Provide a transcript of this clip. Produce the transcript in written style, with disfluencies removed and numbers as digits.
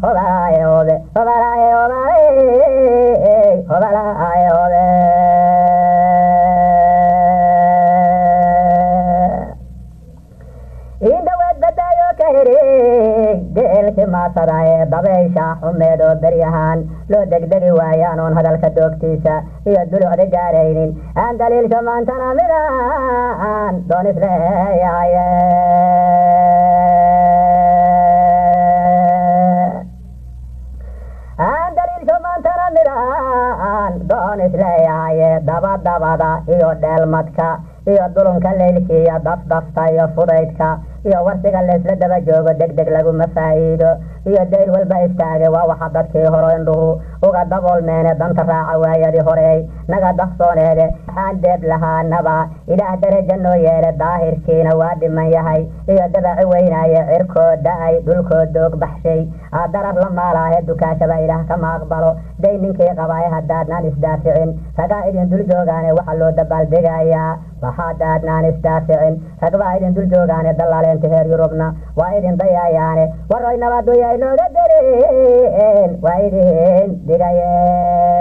hobalaayoode hobalaayoode indhaweed badaayo ka herey geelki maasadaye dabaysha xumeedoo beryahaan loo degdegi waayaan oon hadalka doogtiisa iyo dulucda gaaraynin aan daliilka maantana midaan doon isleeyahaye aan daliilka maantana midaan doon isleeyahaye dabadabada iyo dheelmadka iyo dulunka leylki iyo dafdafta iyo fudaydka iyo warsiga laysla daba joogo degdeg laguma faa'iido iyo dayr walba istaage waa waxa dadkii horo indhuhu uga daboolmeene danta raaca waayadii horey naga daqsooneede waxaan deeb lahaanaba ilaah daraja noo yeele daahirkiina waa dhiman yahay iyo dabaci weynaaye cirkoo da-ay dhulkoo doog baxshay darar la maalaahe dukaashaba ilaah kama aqbalo day ninkii qabaaye haddaadnaan isdaaficin ragaa idin dul joogaane waxa loo dabaaldegayaa waxaadaadnaan isdaaficin ragbaa idin dul joogaane dalaaleenta heer yurubna waa idin dayaayaane waroy nabaduya inooga dareen waa idin digayeen